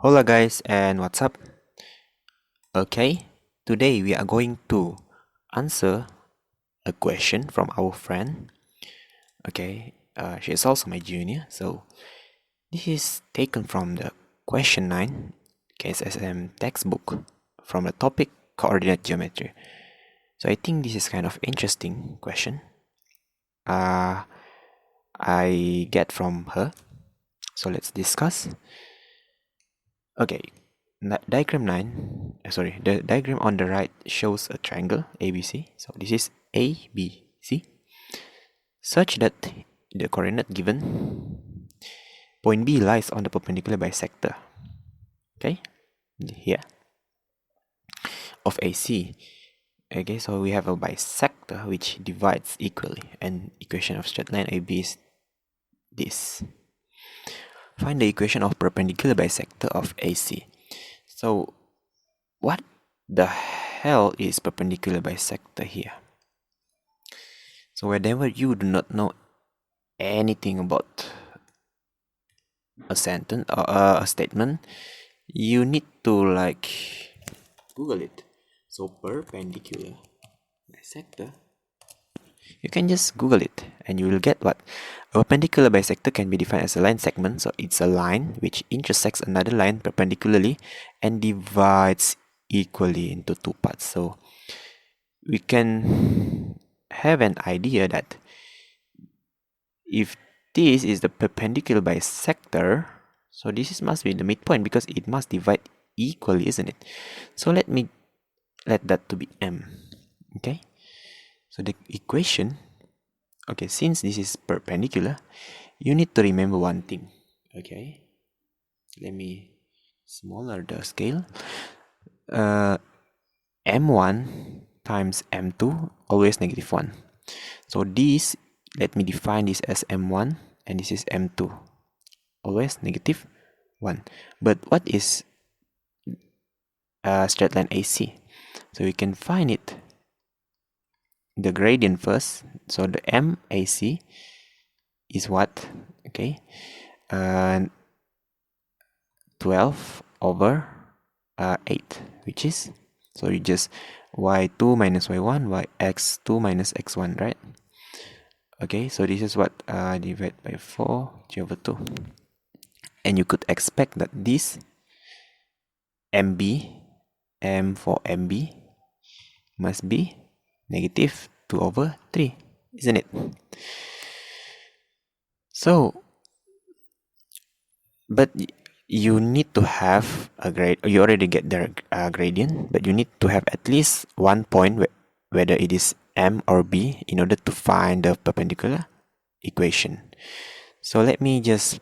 Hola guys, and what's up? Okay, today we are going to answer a question from our friend. Okay, she is also my junior, so this is taken from the question 9 KSSM textbook from the topic coordinate geometry. So I think this is kind of interesting question. I get from her, so let's discuss. Okay, diagram 9, the diagram on the right shows a triangle ABC. So this is ABC, such that the coordinate given, point B lies on the perpendicular bisector, okay, here, of AC. Okay, so we have a bisector which divides equally, and equation of straight line AB is this. Find the equation of perpendicular bisector of AC. So what the hell is perpendicular bisector here? So whenever you do not know anything about a sentence or a statement, you need to Google it. So perpendicular bisector, you can just Google it and you will get what? A perpendicular bisector can be defined as a line segment. So it's a line which intersects another line perpendicularly and divides equally into two parts. So we can have an idea that if this is the perpendicular bisector, so this must be the midpoint because it must divide equally, isn't it? So let that to be M. Okay, so the equation, okay, since this is perpendicular, you need to remember one thing. Okay, let me smaller the scale. M1 times M2 always -1. So this, let me define this as M1 and this is M2, always -1. But what is straight line AC? So we can find it, the gradient first. So the MAC is what? Okay, 12 over 8, which is, so you just y2 minus y1, x2 minus x1, right? Okay, so this is what, divided by 4 g over 2. And you could expect that this MB, M for MB, must be -2 over 3, isn't it? So, but you need to have a grade, you already get the gradient, but you need to have at least one point whether it is M or B in order to find the perpendicular equation. So let me just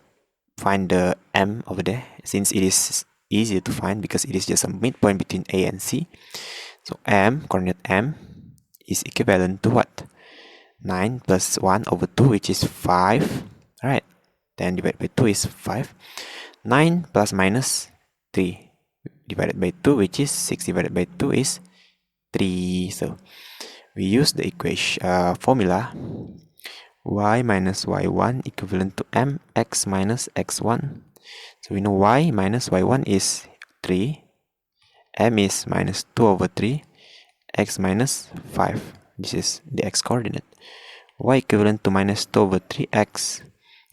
find the M over there, since it is easier to find because it is just a midpoint between A and C. So M, coordinate M, is equivalent to what? 9 plus 1 over 2, which is 5, right? 10 divided by 2 is 5. 9 plus minus 3 divided by 2, which is 6 divided by 2 is 3. So we use the equation formula y minus y1 equivalent to mx minus x1. So we know y minus y1 is 3, m is minus 2 over 3, x minus 5. This is the x coordinate. Y equivalent to minus 2 over 3x.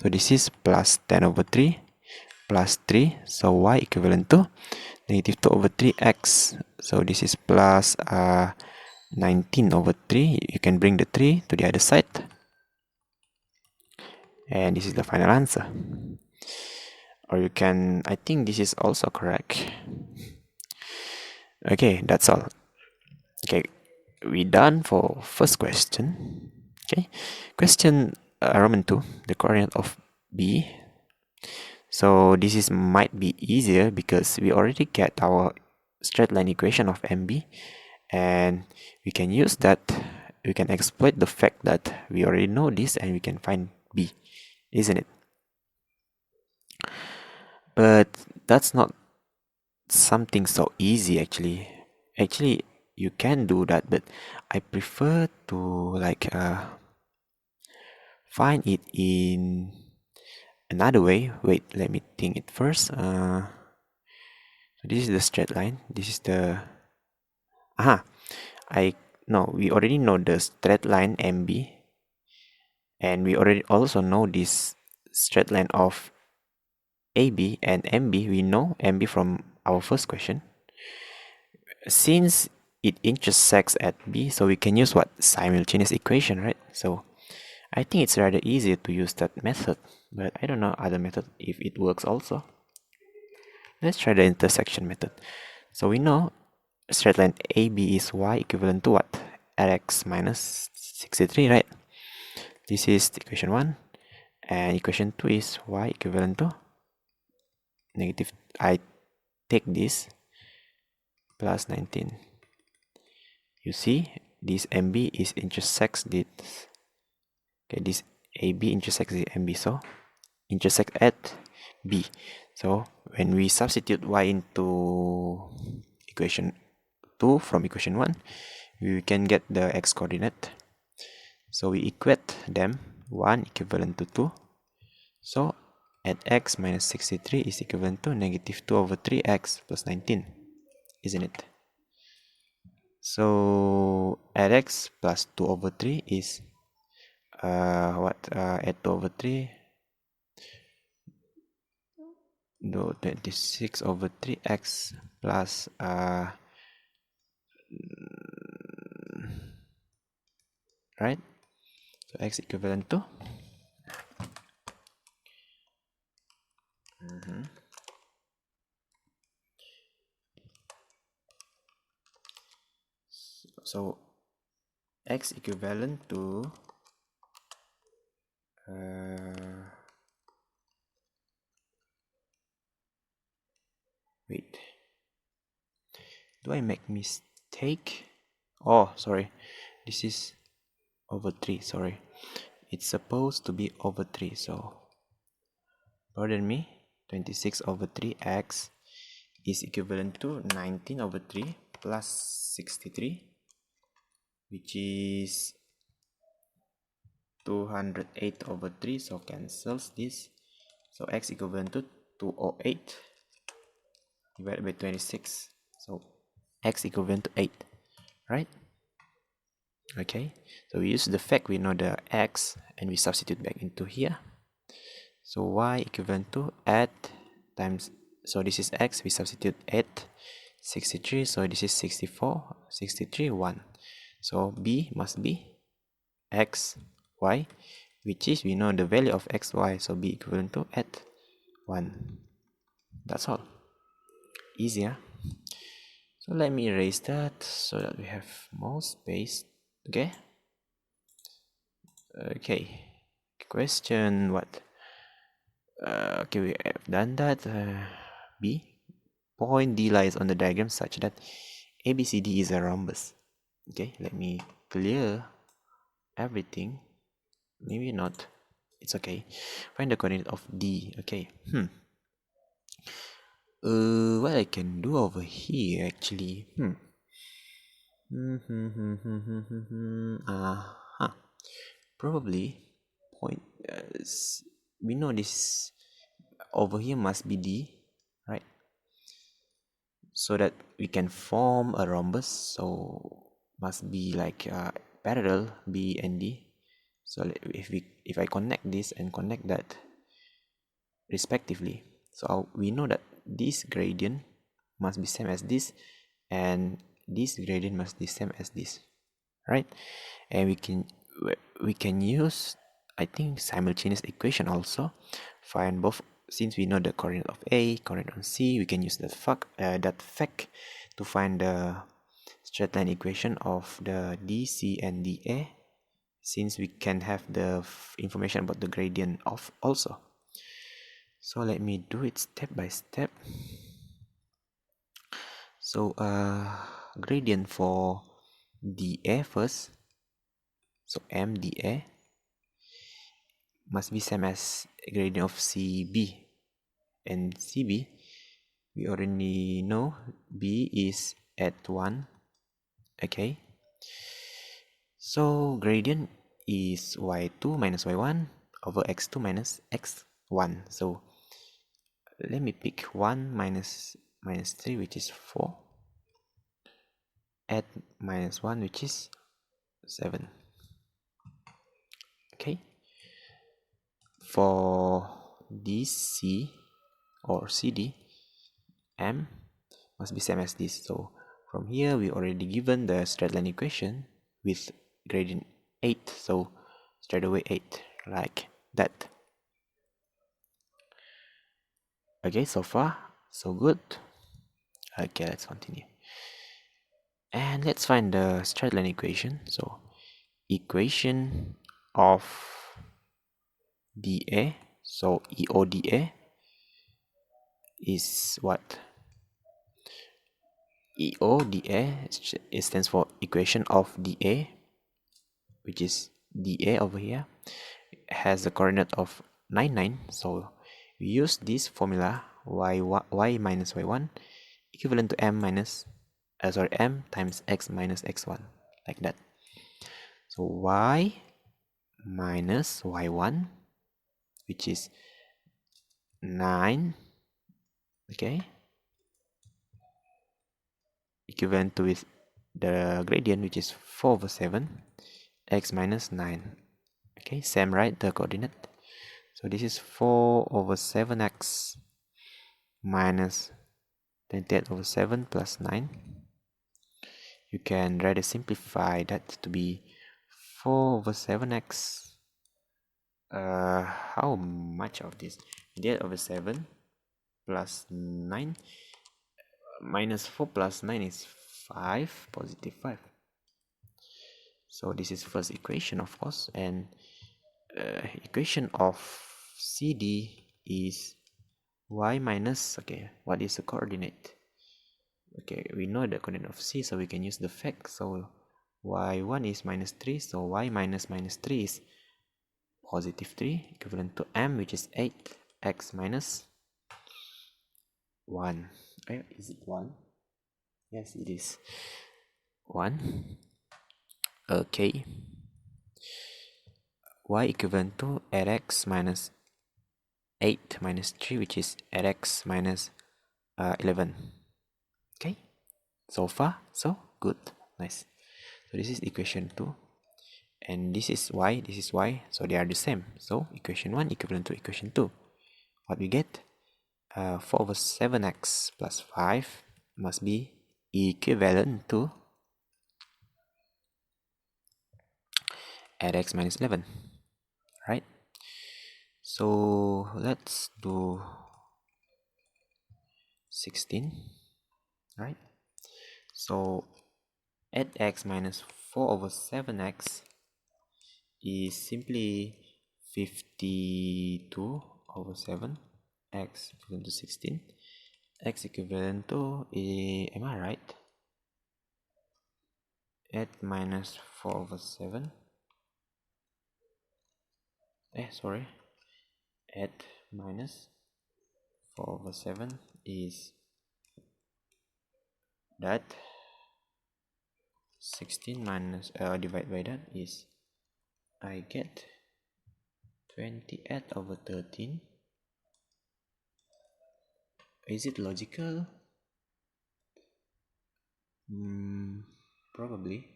So this is plus 10 over 3 plus 3. So y equivalent to -2 over 3x. So this is plus 19 over 3. You can bring the 3 to the other side. And this is the final answer. Or you can, I think this is also correct. Okay, that's all. Okay, we done for first question. Okay, question Roman 2, the coordinate of B. So this is might be easier because we already get our straight line equation of MB, and we can use that, we can exploit the fact that we already know this and we can find B, isn't it? But that's not something so easy actually. Actually, you can do that, but I prefer to find it in another way. Wait, let me think it first. So this is the straight line. This is the we already know the straight line MB, and we already also know this straight line of AB and MB. We know MB from our first question. Since it intersects at B, so we can use what? Simultaneous equation, right? So I think it's rather easy to use that method, but I don't know other method if it works also. Let's try the intersection method. So we know straight line AB is y equivalent to what? Rx minus 63, right? This is equation 1. And equation 2 is y equivalent to negative, I take this, plus 19. You see, this MB is intersects this. Okay, this AB intersects the MB, so intersect at B. So when we substitute y into equation 2 from equation 1, we can get the x coordinate. So we equate them, 1 equivalent to 2. So at x minus 63 is equivalent to negative 2 over 3x plus 19, isn't it? So at x plus 2 over 3 is at 2 over 3, no, 26 over 3x plus right? So x equivalent to so x equivalent to wait, do I make mistake? Oh, sorry, this is over 3, sorry, it's supposed to be over 3, so pardon me. 26 over 3x is equivalent to 19 over 3 plus 63, which is 208 over 3, so cancels this. So x equivalent to 208 divided by 26, so x equivalent to 8, right? Okay, so we use the fact we know the x and we substitute back into here. So y equivalent to 8 times, so this is x, we substitute 8, 63, so this is 64, 63, 1. So b must be x, y, which is, we know the value of x, y, so b equivalent to 8, 1. That's all. Easier. So let me erase that so that we have more space. Okay. Okay. Question what? Okay, we have done that. B. Point D lies on the diagram such that ABCD is a rhombus. Okay, let me clear everything. Maybe not. It's okay. Find the coordinate of D. Okay. What I can do over here actually. Probably point. We know this over here must be D, right? So that we can form a rhombus. So must be like parallel B and D. So if I connect this and connect that respectively, so we know that this gradient must be same as this, and this gradient must be same as this, right? And we can use, I think, simultaneous equation also, find both. Since we know the coordinate of A, coordinate of C, we can use that fact to find the straight line equation of the DC and DA, since we can have the information about the gradient of also. So let me do it step by step. So gradient for DA first, so MDA must be same as gradient of CB, and CB we already know B is at 1. Okay, so gradient is y2 minus y1 over x2 minus x1. So let me pick 1 minus minus 3, which is 4. Add minus 1, which is 7. Okay. For DC or CD, M must be same as this. So from here, we already given the straight line equation with gradient 8. So straight away 8, like that. Okay, so far, so good. Okay, let's continue. And let's find the straight line equation. So equation of dA, so EODA is what? EODA, it stands for equation of dA, which is dA over here, has the coordinate of 9, 9. So we use this formula y minus y1 equivalent to m times x minus x1, like that. So y minus y1, which is 9, okay, equivalent to with the gradient, which is 4 over 7, x minus 9. Okay, same, right, the coordinate. So this is 4 over 7x minus 28 over 7 plus 9. You can rather simplify that to be 4 over 7x. How much of this? 28 over 7 plus 9 minus 4 plus 9 is 5, positive 5. So this is first equation, of course, and equation of CD is y minus, okay, what is the coordinate? Okay, we know the coordinate of C, so we can use the fact. So y1 is minus 3, so y minus minus 3 is positive 3, equivalent to m, which is 8, x minus 1. Is it 1? Yes, it is 1. Okay. Y equivalent to 8x minus 8 minus 3, which is 8x minus 11. Okay, so far so good, nice. So this is equation 2, and this is y, so they are the same. So equation 1 equivalent to equation 2. What we get? 4 over 7x plus 5 must be equivalent to 8x minus 11, right? So let's do 16, right? So 8x minus 4 over 7x is simply 52 over 7, x equivalent to 16, x equivalent to, am I right? 8 minus 4 over 7, sorry, 8 minus 4 over 7 is that 16 minus divide by that is, I get 28 over 13. Is it logical? Probably.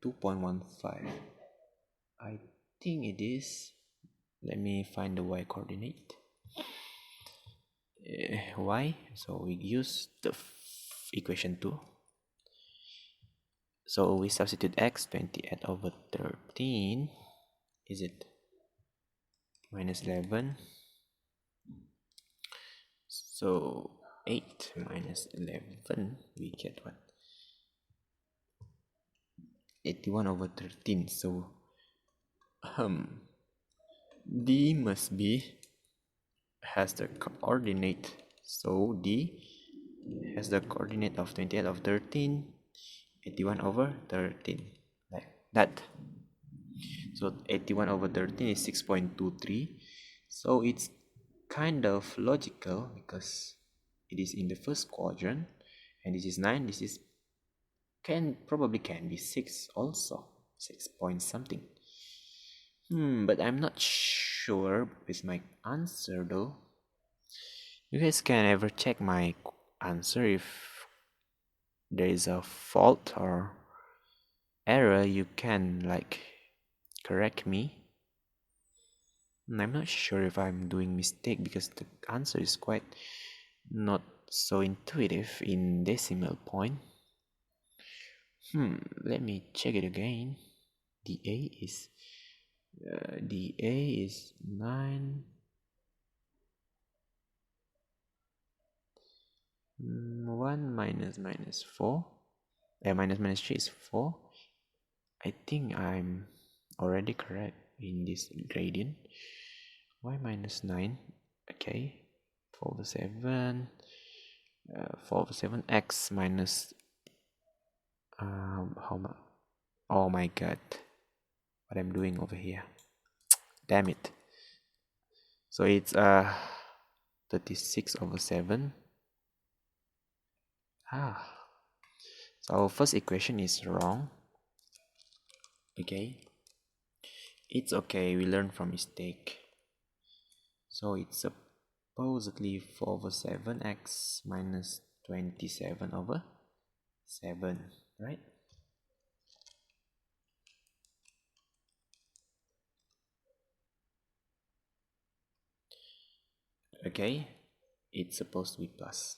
2.15. I think it is. Let me find the y coordinate. Y, so we use the equation 2. So we substitute x, 28 over 13. Is it minus 11? So 8 minus 11, we get what? 81 over 13. So D must be, has the coordinate, so D has the coordinate of 28 over 13, 81 over 13, like that. So 81 over 13 is 6.23. So it's kind of logical because it is in the first quadrant, and this is 9, this is probably can be 6 also, 6 point something. But I'm not sure with my answer though. You guys can ever check my answer if there is a fault or error. You can like correct me. I'm not sure if I'm doing mistake because the answer is quite not so intuitive in decimal point. Let me check it again. dA is 9. 1 minus 4. Minus 3 is 4. I think I'm already correct in this gradient. Y minus 9. Okay. 4 over 7. 4 over 7. X minus how much? Oh my god, what I'm doing over here. Damn it. So it's 36 over 7. So our first equation is wrong. Okay, it's okay, we learn from mistake. So it's supposedly 4 over 7 x minus 27 over 7, right? Okay, it's supposed to be plus.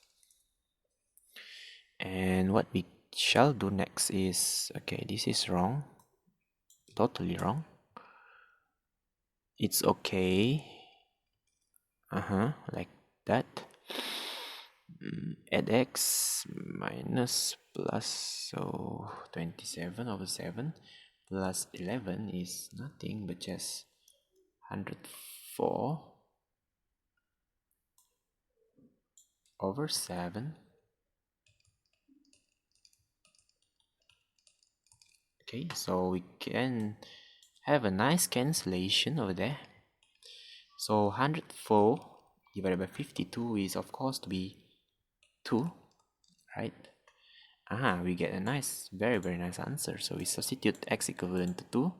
And what we shall do next is, okay, this is wrong, totally wrong. It's okay, like that. Add x minus plus, so 27 over 7 plus 11 is nothing but just 104 over 7. Okay, so we can have a nice cancellation over there. So 104 divided by 52 is of course to be 2, right? We get a nice, very nice answer. So we substitute x equivalent to 2,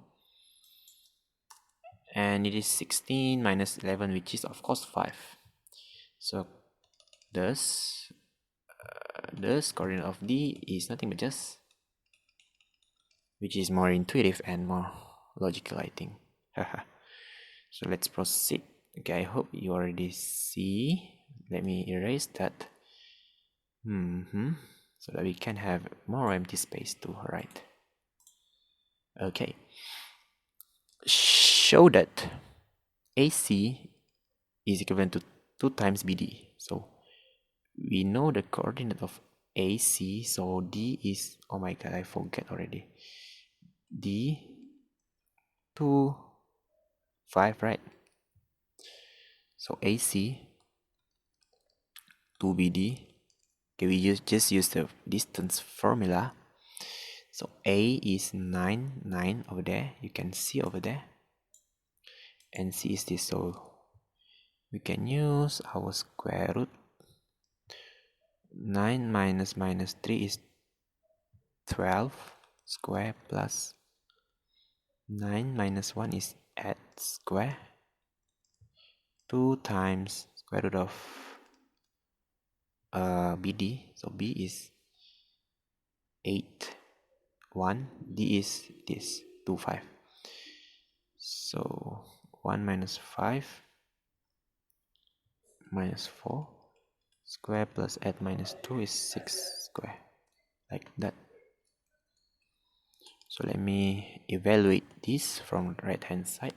and it is 16 minus 11, which is of course 5. So thus coordinate of D is nothing but just, which is more intuitive and more logical, I think. So let's proceed. Okay, I hope you already see. Let me erase that. So that we can have more empty space to write. Okay. Show that AC is equivalent to 2 times BD. So we know the coordinate of AC, so D is, oh my god, I forget already. D 2 5, right? So AC 2BD. Okay, we just use the distance formula. So A is 9 over there, you can see over there, and C is this, so we can use our square root. 9 minus 3 is 12 square plus 9 minus 1 is 8 square. 2 times square root of BD, so B is 8 1, D is this 2 5. So 1 minus 5 minus 4 square plus 8 minus 2 is 6 square, like that. So let me evaluate this from the right hand side.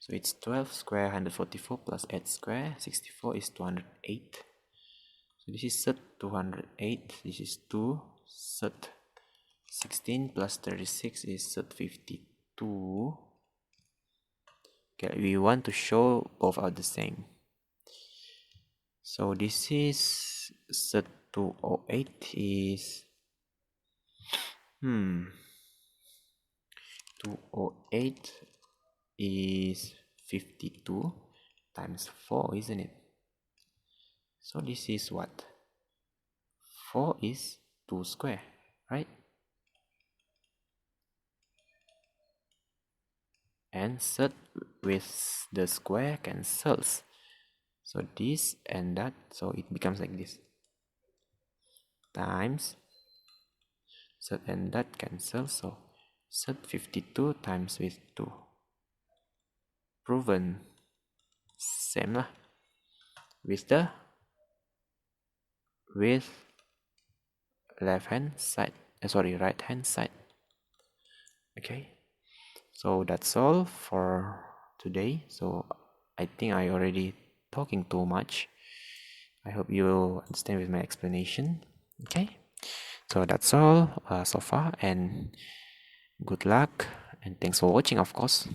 So it's 12 square 144 plus 8 square 64 is 208. So this is set 208, this is 2 set 16 plus 36 is set 52. Okay, we want to show both are the same. So this is set 208 is 208 is 52 times 4, isn't it? So this is what? 4 is 2 square, right? And set with the square cancels. So this and that, so it becomes like this, times sub and that cancel, so sub 52 times with 2, proven. Same lah with the with left hand side, sorry, right hand side. Okay, so that's all for today. So I think I already talking too much. I hope you understand with my explanation. Okay, so that's all so far, and good luck, and thanks for watching, of course.